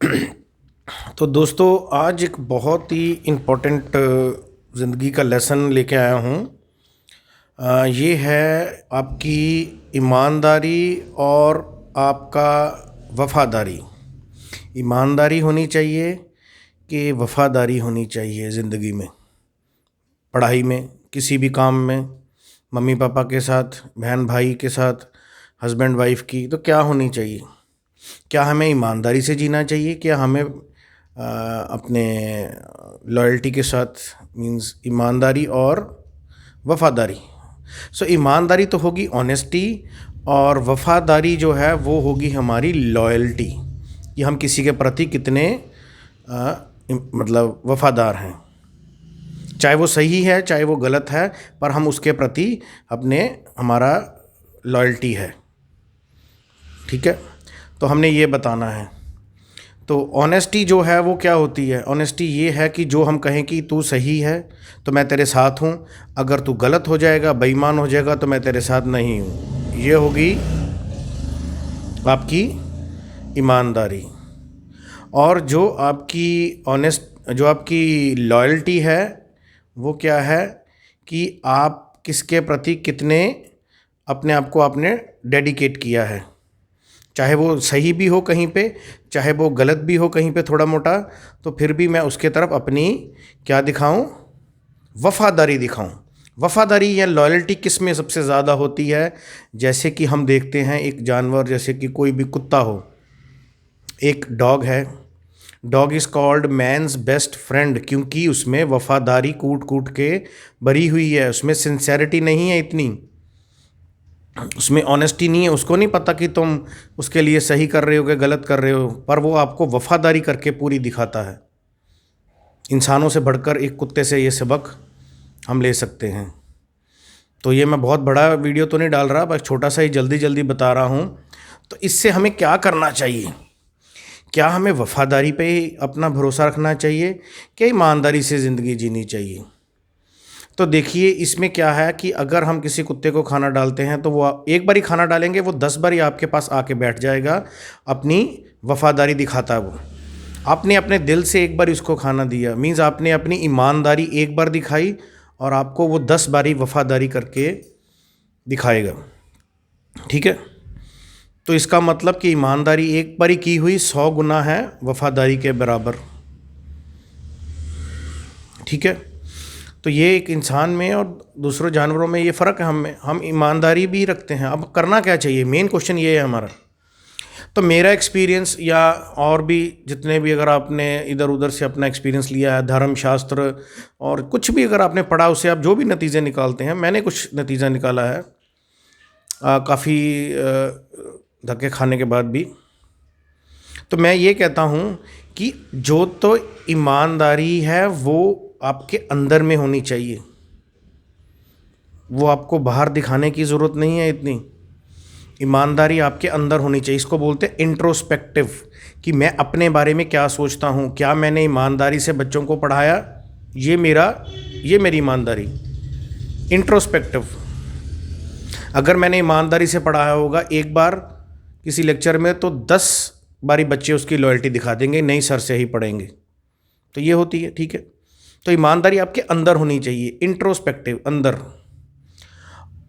तो दोस्तों, आज एक बहुत ही इम्पोर्टेंट ज़िंदगी का लेसन लेके आया हूँ। ये है आपकी ईमानदारी और आपका वफ़ादारी। ईमानदारी होनी चाहिए कि वफ़ादारी होनी चाहिए ज़िंदगी में, पढ़ाई में, किसी भी काम में, मम्मी पापा के साथ, बहन भाई के साथ, हस्बैंड वाइफ की। तो क्या होनी चाहिए? क्या हमें ईमानदारी से जीना चाहिए? क्या हमें अपने लॉयल्टी के साथ, मींस ईमानदारी और वफादारी। ईमानदारी तो होगी ऑनेस्टी, और वफादारी जो है वो होगी हमारी लॉयल्टी, कि हम किसी के प्रति कितने मतलब वफादार हैं। चाहे वो सही है चाहे वो गलत है, पर हम उसके प्रति अपने हमारा लॉयल्टी है। ठीक है, तो हमने ये बताना है। तो ऑनेस्टी जो है वो क्या होती है? ऑनेस्टी ये है कि जो हम कहें कि तू सही है तो मैं तेरे साथ हूँ, अगर तू गलत हो जाएगा, बेईमान हो जाएगा, तो मैं तेरे साथ नहीं हूँ। ये होगी आपकी ईमानदारी। और जो आपकी लॉयल्टी है वो क्या है? कि आप किसके प्रति कितने अपने आप को आपने डेडिकेट किया है। चाहे वो सही भी हो कहीं पे, चाहे वो गलत भी हो कहीं पे थोड़ा मोटा, तो फिर भी मैं उसके तरफ अपनी क्या दिखाऊं? वफादारी दिखाऊं। वफादारी या लॉयल्टी किस में सबसे ज़्यादा होती है? जैसे कि हम देखते हैं एक जानवर, जैसे कि कोई भी कुत्ता हो, एक डॉग है। Dog is called man's best friend, क्योंकि उसमें वफादारी कूट कूट के भरी हुई है। उसमें सिंसेरिटी नहीं है इतनी, उसमें ऑनेस्टी नहीं है। उसको नहीं पता कि तुम उसके लिए सही कर रहे हो कि गलत कर रहे हो, पर वो आपको वफादारी करके पूरी दिखाता है। इंसानों से बढ़कर एक कुत्ते से ये सबक हम ले सकते हैं। तो ये मैं बहुत बड़ा वीडियो तो नहीं डाल रहा, बस छोटा सा ही जल्दी जल्दी बता रहा हूँ। तो इससे हमें क्या करना चाहिए? क्या हमें वफादारी पे ही अपना भरोसा रखना चाहिए, क्या ईमानदारी से ज़िंदगी जीनी चाहिए? तो देखिए, इसमें क्या है कि अगर हम किसी कुत्ते को खाना डालते हैं तो वो एक बार ही खाना डालेंगे, वो 10 बार ही आपके पास आके बैठ जाएगा। अपनी वफादारी दिखाता है वो। आपने अपने दिल से एक बार इसको खाना दिया, मीन्स आपने अपनी ईमानदारी एक बार दिखाई, और आपको वो 10 बारी वफादारी करके दिखाएगा। ठीक है, तो इसका मतलब कि ईमानदारी एक बारी की हुई 100 गुना है वफादारी के बराबर। ठीक है, तो ये एक इंसान में और दूसरों जानवरों में ये फ़र्क है। हम ईमानदारी भी रखते हैं। अब करना क्या चाहिए? मेन क्वेश्चन ये है हमारा। तो मेरा एक्सपीरियंस, या और भी जितने भी अगर आपने इधर उधर से अपना एक्सपीरियंस लिया है, धर्मशास्त्र और कुछ भी अगर आपने पढ़ा, उससे आप जो भी नतीजे निकालते हैं, मैंने कुछ नतीजा निकाला है काफ़ी धक्के खाने के बाद भी। तो मैं ये कहता हूँ कि जो तो ईमानदारी है वो आपके अंदर में होनी चाहिए। वो आपको बाहर दिखाने की ज़रूरत नहीं है इतनी। ईमानदारी आपके अंदर होनी चाहिए। इसको बोलते हैं इंट्रोस्पेक्टिव, कि मैं अपने बारे में क्या सोचता हूँ, क्या मैंने ईमानदारी से बच्चों को पढ़ाया, ये मेरी ईमानदारी। इंट्रोस्पेक्टिव, अगर मैंने ईमानदारी से पढ़ाया होगा एक बार किसी लेक्चर में, तो 10 बारी बच्चे उसकी लॉयल्टी दिखा देंगे, नहीं सर से ही पढ़ेंगे। तो ये होती है। ठीक है, तो ईमानदारी आपके अंदर होनी चाहिए, इंट्रोस्पेक्टिव, अंदर।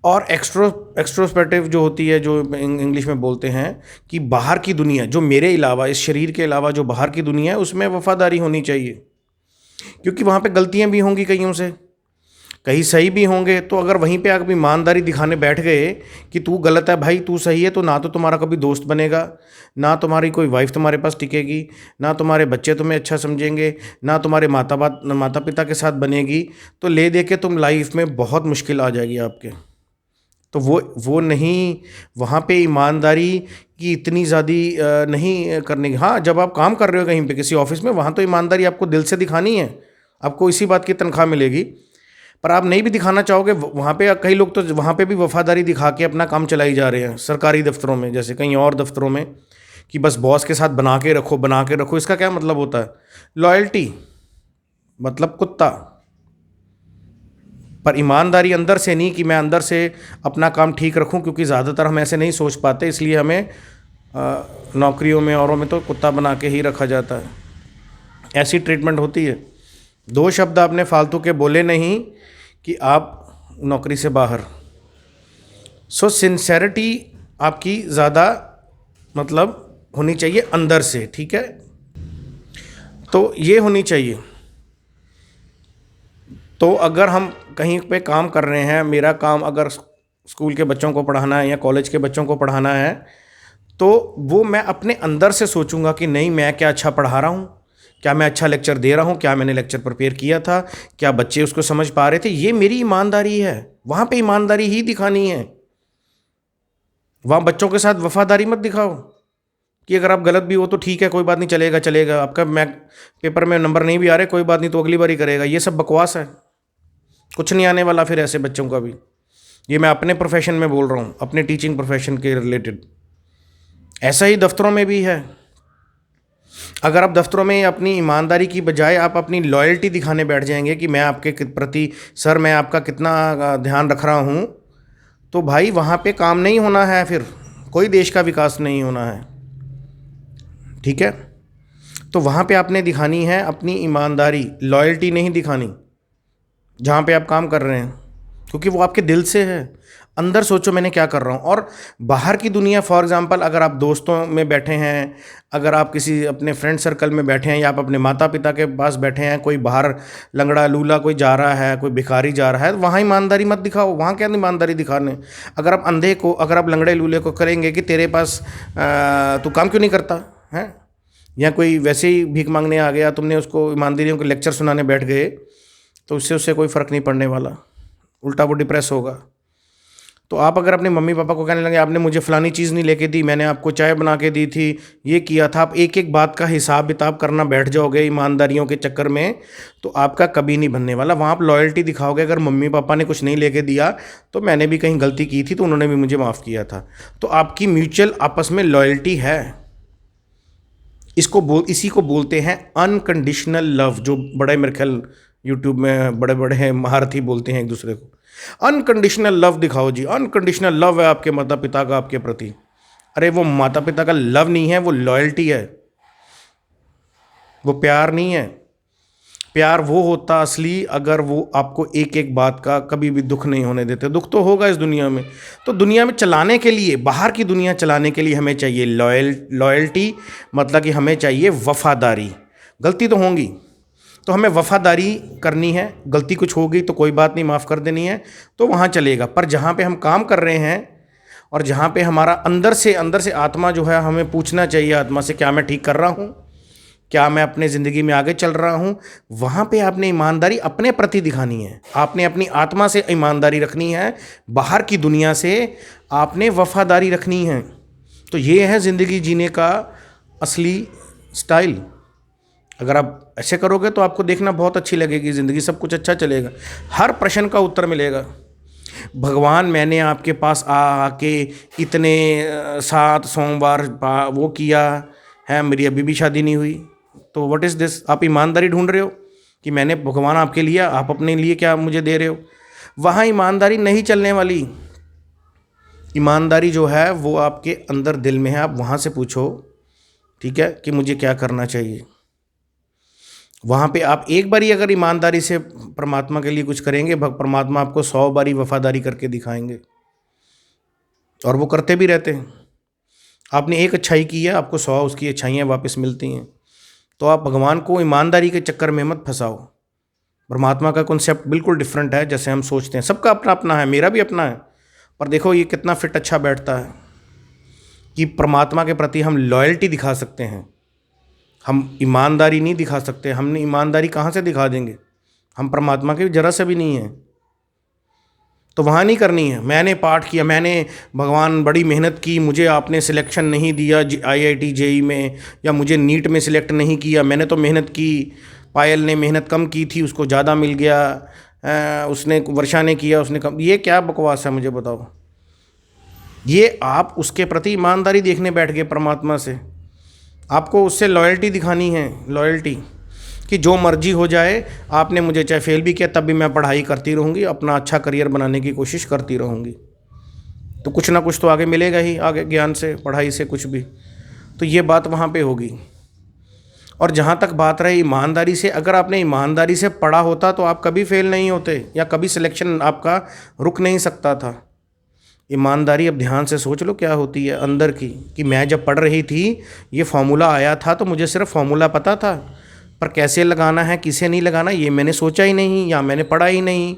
और एक्सट्रोस्पेक्टिव जो होती है, जो इंग्लिश में बोलते हैं कि बाहर की दुनिया, जो मेरे अलावा, इस शरीर के अलावा जो बाहर की दुनिया है, उसमें वफादारी होनी चाहिए। क्योंकि वहाँ पे गलतियाँ भी होंगी कईयों से, कहीं सही भी होंगे। तो अगर वहीं पे आप ईमानदारी दिखाने बैठ गए कि तू गलत है भाई, तू सही है, तो ना तो तुम्हारा कभी दोस्त बनेगा, ना तुम्हारी कोई वाइफ तुम्हारे पास टिकेगी, ना तुम्हारे बच्चे तुम्हें अच्छा समझेंगे, ना तुम्हारे माता पिता के साथ बनेगी। तो ले दे के तुम लाइफ में बहुत मुश्किल आ जाएगी आपके। तो वो नहीं, वहाँ पे ईमानदारी की इतनी ज़्यादा नहीं करने की। हाँ, जब आप काम कर रहे हो कहीं पे किसी ऑफिस में, वहाँ तो ईमानदारी आपको दिल से दिखानी है, आपको इसी बात की तनख्वाह मिलेगी। पर आप नहीं भी दिखाना चाहोगे, वहाँ पे कई लोग तो वहाँ पे भी वफादारी दिखा के अपना काम चलाई जा रहे हैं, सरकारी दफ्तरों में, जैसे कहीं और दफ्तरों में, कि बस बॉस के साथ बना के रखो। इसका क्या मतलब होता है? लॉयल्टी मतलब कुत्ता। पर ईमानदारी अंदर से नहीं, कि मैं अंदर से अपना काम ठीक रखूं, क्योंकि ज़्यादातर हम ऐसे नहीं सोच पाते, इसलिए हमें नौकरियों में औरों में तो कुत्ता बना के ही रखा जाता है। ऐसी ट्रीटमेंट होती है। 2 शब्द आपने फालतू के बोले नहीं कि आप नौकरी से बाहर। सो सिंसेरिटी आपकी ज़्यादा मतलब होनी चाहिए अंदर से, ठीक है। तो ये होनी चाहिए। तो अगर हम कहीं पे काम कर रहे हैं, मेरा काम अगर स्कूल के बच्चों को पढ़ाना है या कॉलेज के बच्चों को पढ़ाना है, तो वो मैं अपने अंदर से सोचूंगा कि नहीं, मैं क्या अच्छा पढ़ा रहा हूँ, क्या मैं अच्छा लेक्चर दे रहा हूँ, क्या मैंने लेक्चर प्रिपेयर किया था, क्या बच्चे उसको समझ पा रहे थे। ये मेरी ईमानदारी है। वहाँ पे ईमानदारी ही दिखानी है। वहाँ बच्चों के साथ वफादारी मत दिखाओ कि अगर आप गलत भी हो तो ठीक है, कोई बात नहीं, चलेगा चलेगा, आपका पेपर में नंबर नहीं भी आ रहे, कोई बात नहीं, तो अगली बार ही करेगा। ये सब बकवास है, कुछ नहीं आने वाला फिर ऐसे बच्चों का भी। ये मैं अपने प्रोफेशन में बोल रहा हूँ, अपने टीचिंग प्रोफेशन के रिलेटेड। ऐसा ही दफ्तरों में भी है। अगर आप दफ्तरों में अपनी ईमानदारी की बजाय आप अपनी लॉयल्टी दिखाने बैठ जाएंगे कि मैं आपके प्रति सर मैं आपका कितना ध्यान रख रहा हूँ, तो भाई वहाँ पे काम नहीं होना है, फिर कोई देश का विकास नहीं होना है, ठीक है। तो वहाँ पे आपने दिखानी है अपनी ईमानदारी, लॉयल्टी नहीं दिखानी जहाँ पे आप काम कर रहे हैं, क्योंकि वो आपके दिल से है। अंदर सोचो मैंने क्या कर रहा हूँ। और बाहर की दुनिया, फॉर एग्जांपल अगर आप दोस्तों में बैठे हैं, अगर आप किसी अपने फ्रेंड सर्कल में बैठे हैं, या आप अपने माता पिता के पास बैठे हैं, कोई बाहर लंगड़ा लूला कोई जा रहा है, कोई भिखारी जा रहा है, वहाँ ईमानदारी मत दिखाओ। वहाँ क्या ईमानदारी दिखाने। अगर आप अंधे को, अगर आप लंगड़े लूले को करेंगे कि तेरे पास तू काम क्यों नहीं करता है, या कोई वैसे ही भीख मांगने आ गया, तुमने उसको ईमानदारियों के लेक्चर सुनाने बैठ गए, तो उससे कोई फ़र्क नहीं पड़ने वाला, उल्टा वो डिप्रेस होगा। तो आप अगर अपने मम्मी पापा को कहने लगे आपने मुझे फ़लानी चीज़ नहीं लेके दी, मैंने आपको चाय बना के दी थी, ये किया था, आप एक एक बात का हिसाब किताब करना बैठ जाओगे ईमानदारियों के चक्कर में, तो आपका कभी नहीं बनने वाला। वहाँ आप लॉयल्टी दिखाओगे। अगर मम्मी पापा ने कुछ नहीं लेके दिया तो मैंने भी कहीं गलती की थी, तो उन्होंने भी मुझे माफ़ किया था, तो आपकी म्यूचुअल आपस में लॉयल्टी है। इसी को बोलते हैं अनकंडीशनल लव, जो बड़े मेरे ख्याल यूट्यूब में बड़े बड़े महारथी बोलते हैं एक दूसरे को। अनकंडीशनल लव दिखाओ जी, अनकंडीशनल लव है आपके माता पिता का आपके प्रति। अरे वो माता पिता का लव नहीं है, वो लॉयल्टी है, वो प्यार नहीं है। प्यार वो होता असली अगर वो आपको एक एक बात का कभी भी दुख नहीं होने देते। दुख तो होगा इस दुनिया में, तो दुनिया में चलाने के लिए, बाहर की दुनिया चलाने के लिए हमें चाहिए लॉयल्टी, मतलब कि हमें चाहिए वफादारी। गलती तो होंगी तो हमें वफादारी करनी है, गलती कुछ हो गई तो कोई बात नहीं, माफ़ कर देनी है, तो वहाँ चलेगा। पर जहाँ पे हम काम कर रहे हैं और जहाँ पे हमारा अंदर से आत्मा जो है, हमें पूछना चाहिए आत्मा से, क्या मैं ठीक कर रहा हूँ, क्या मैं अपने ज़िंदगी में आगे चल रहा हूँ। वहाँ पे आपने ईमानदारी अपने प्रति दिखानी है, आपने अपनी आत्मा से ईमानदारी रखनी है, बाहर की दुनिया से आपने वफादारी रखनी है। तो ये है ज़िंदगी जीने का असली स्टाइल। अगर आप ऐसे करोगे तो आपको देखना बहुत अच्छी लगेगी ज़िंदगी, सब कुछ अच्छा चलेगा, हर प्रश्न का उत्तर मिलेगा। भगवान मैंने आपके पास आके इतने 7 सोमवार वो किया है, मेरी अभी भी शादी नहीं हुई, तो व्हाट इज़ दिस। आप ईमानदारी ढूंढ रहे हो कि मैंने भगवान आपके लिए, आप अपने लिए क्या मुझे दे रहे हो। वहाँ ईमानदारी नहीं चलने वाली। ईमानदारी जो है वो आपके अंदर दिल में है, आप वहाँ से पूछो, ठीक है, कि मुझे क्या करना चाहिए। वहाँ पे आप एक बारी अगर ईमानदारी से परमात्मा के लिए कुछ करेंगे, परमात्मा आपको 100 बारी वफादारी करके दिखाएंगे, और वो करते भी रहते हैं। आपने एक अच्छाई की है, आपको 100 उसकी अच्छाइयाँ वापस मिलती हैं। तो आप भगवान को ईमानदारी के चक्कर में मत फंसाओ। परमात्मा का कॉन्सेप्ट बिल्कुल डिफरेंट है जैसे हम सोचते हैं। सबका अपना अपना है, मेरा भी अपना है, पर देखो ये कितना फिट अच्छा बैठता है कि परमात्मा के प्रति हम लॉयल्टी दिखा सकते हैं, हम ईमानदारी नहीं दिखा सकते। हमने ईमानदारी कहाँ से दिखा देंगे, हम परमात्मा के जरा से भी नहीं हैं। तो वहाँ नहीं करनी है, मैंने पाठ किया, मैंने भगवान बड़ी मेहनत की, मुझे आपने सिलेक्शन नहीं दिया IIT JEE में, या मुझे नीट में सिलेक्ट नहीं किया, मैंने तो मेहनत की, पायल ने मेहनत कम की थी, उसको ज़्यादा मिल गया, उसने वर्षा ने किया उसने कम। ये क्या बकवास है मुझे बताओ। ये आप उसके प्रति ईमानदारी देखने बैठ गए परमात्मा से। आपको उससे लॉयल्टी दिखानी है, लॉयल्टी कि जो मर्जी हो जाए, आपने मुझे चाहे फेल भी किया तब भी मैं पढ़ाई करती रहूँगी, अपना अच्छा करियर बनाने की कोशिश करती रहूँगी। तो कुछ ना कुछ तो आगे मिलेगा ही, आगे ज्ञान से, पढ़ाई से, कुछ भी। तो ये बात वहाँ पे होगी। और जहाँ तक बात रही ईमानदारी से, अगर आपने ईमानदारी से पढ़ा होता तो आप कभी फेल नहीं होते, या कभी सिलेक्शन आपका रुक नहीं सकता था। ईमानदारी अब ध्यान से सोच लो क्या होती है अंदर की, कि मैं जब पढ़ रही थी ये फॉर्मूला आया था तो मुझे सिर्फ फॉर्मूला पता था, पर कैसे लगाना है किसे नहीं लगाना ये मैंने सोचा ही नहीं या मैंने पढ़ा ही नहीं।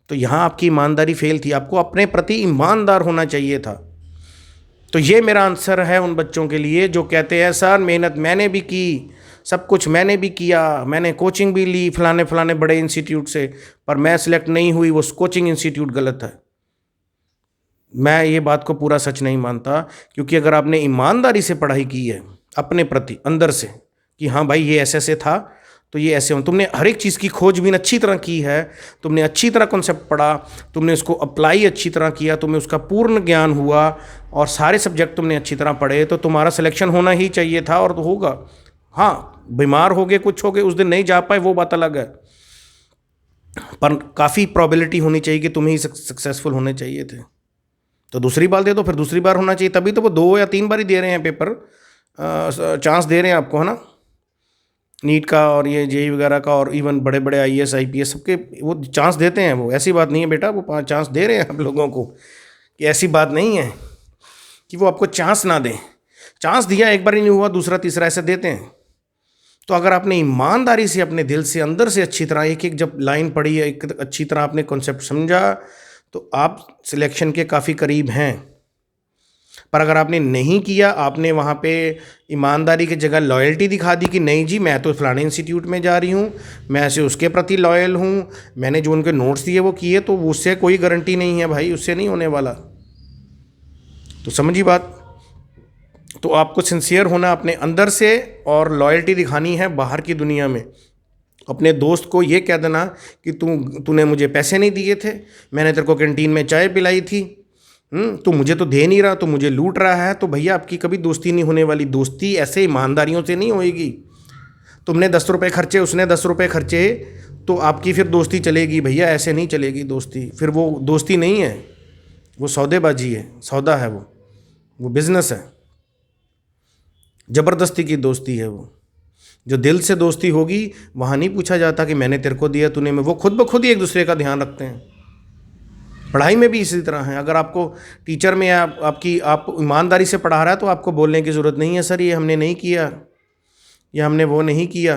तो यहाँ आपकी ईमानदारी फेल थी, आपको अपने प्रति ईमानदार होना चाहिए था। तो ये मेरा आंसर है उन बच्चों के लिए जो कहते हैं सर मेहनत मैंने भी की, सब कुछ मैंने भी किया, मैंने कोचिंग भी ली फलाने फलाने बड़े इंस्टीट्यूट से, पर मैं सिलेक्ट नहीं हुई, वो कोचिंग इंस्टीट्यूट गलत है। मैं ये बात को पूरा सच नहीं मानता, क्योंकि अगर आपने ईमानदारी से पढ़ाई की है अपने प्रति अंदर से कि हाँ भाई ये ऐसे से था तो ये ऐसे हो, तुमने हर एक चीज़ की खोजबीन अच्छी तरह की है, तुमने अच्छी तरह कॉन्सेप्ट पढ़ा, तुमने उसको अप्लाई अच्छी तरह किया, तुम्हें उसका पूर्ण ज्ञान हुआ और सारे सब्जेक्ट तुमने अच्छी तरह पढ़े, तो तुम्हारा सिलेक्शन होना ही चाहिए था और तो होगा। हाँ बीमार हो गए कुछ हो गए उस दिन नहीं जा पाए वो बात अलग है, पर काफ़ी प्रोबेबिलिटी होनी चाहिए कि तुम ही सक्सेसफुल होने चाहिए थे। तो दूसरी बार दे दो, फिर दूसरी बार होना चाहिए, तभी तो वो 2 या 3 बार ही दे रहे हैं पेपर, चांस दे रहे हैं आपको, है ना। नीट का और ये जेई वगैरह का और इवन बड़े बड़े आईएएस आईपीएस सबके वो चांस देते हैं, वो ऐसी बात नहीं है बेटा, वो चांस दे रहे हैं आप लोगों को, कि ऐसी बात नहीं है कि वो आपको चांस ना दें। चांस दिया एक बार ही नहीं हुआ, दूसरा तीसरा ऐसे देते हैं। तो अगर आपने ईमानदारी से अपने दिल से अंदर से अच्छी तरह एक एक जब लाइन पढ़ी, एक अच्छी तरह आपने कॉन्सेप्ट समझा, तो आप सिलेक्शन के काफ़ी करीब हैं। पर अगर आपने नहीं किया, आपने वहाँ पे ईमानदारी की जगह लॉयल्टी दिखा दी कि नहीं जी मैं तो फलाने इंस्टीट्यूट में जा रही हूँ, मैं ऐसे उसके प्रति लॉयल हूँ, मैंने जो उनके नोट्स दिए वो किए, तो उससे कोई गारंटी नहीं है भाई, उससे नहीं होने वाला। तो समझिए बात। तो आपको सिंसियर होना अपने अंदर से और लॉयल्टी दिखानी है बाहर की दुनिया में। अपने दोस्त को ये कह देना कि तूने मुझे पैसे नहीं दिए थे, मैंने तेरे को कैंटीन में चाय पिलाई थी, तू मुझे तो दे नहीं रहा, तू मुझे लूट रहा है, तो भैया आपकी कभी दोस्ती नहीं होने वाली। दोस्ती ऐसे ईमानदारियों से नहीं होएगी। तुमने 10 रुपये खर्चे, उसने 10 रुपये खर्चे, तो आपकी फिर दोस्ती चलेगी भैया, ऐसे नहीं चलेगी दोस्ती। फिर वो दोस्ती नहीं है, वो सौदेबाजी है, सौदा है, वो बिजनेस है, ज़बरदस्ती की दोस्ती है। वो जो दिल से दोस्ती होगी वहाँ नहीं पूछा जाता कि मैंने तेरे को दिया तूने, में वो खुद ब खुद ही एक दूसरे का ध्यान रखते हैं। पढ़ाई में भी इसी तरह है। अगर आपको टीचर में आप ईमानदारी से पढ़ा रहा है तो आपको बोलने की ज़रूरत नहीं है सर ये हमने नहीं किया या हमने वो नहीं किया,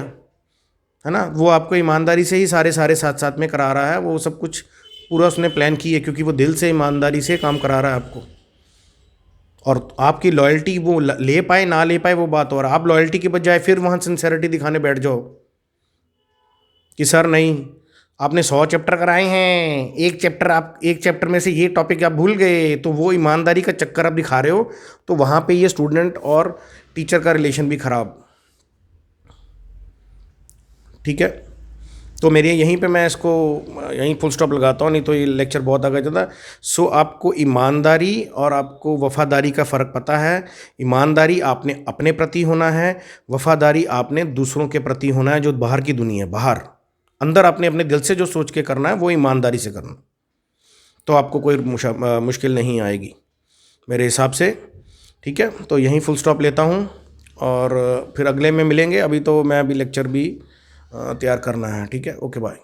है ना। वो आपको ईमानदारी से ही सारे साथ साथ में करा रहा है, वो सब कुछ पूरा उसने प्लान की है, क्योंकि वो दिल से ईमानदारी से काम करा रहा है आपको। और आपकी लॉयल्टी वो ले पाए ना ले पाए वो बात, और आप लॉयल्टी के बजाय फिर वहाँ सिंसेरिटी दिखाने बैठ जाओ कि सर नहीं आपने 100 चैप्टर कराए हैं, एक चैप्टर में से ये टॉपिक आप भूल गए, तो वो ईमानदारी का चक्कर आप दिखा रहे हो, तो वहाँ पे ये स्टूडेंट और टीचर का रिलेशन भी ख़राब। ठीक है, तो मेरी यहीं पे मैं इसको यहीं फुल स्टॉप लगाता हूँ, नहीं तो ये लेक्चर बहुत आगे जाता है। सो आपको ईमानदारी और आपको वफ़ादारी का फ़र्क पता है। ईमानदारी आपने अपने प्रति होना है, वफ़ादारी आपने दूसरों के प्रति होना है, जो बाहर की दुनिया है, बाहर। अंदर आपने अपने दिल से जो सोच के करना है वो ईमानदारी से करना, तो आपको कोई मुश्किल नहीं आएगी मेरे हिसाब से। ठीक है, तो यहीं फुल स्टॉप लेता हूँ और फिर अगले में मिलेंगे। अभी तो मैं अभी लेक्चर भी तैयार करना है। ठीक है, ओके बाय।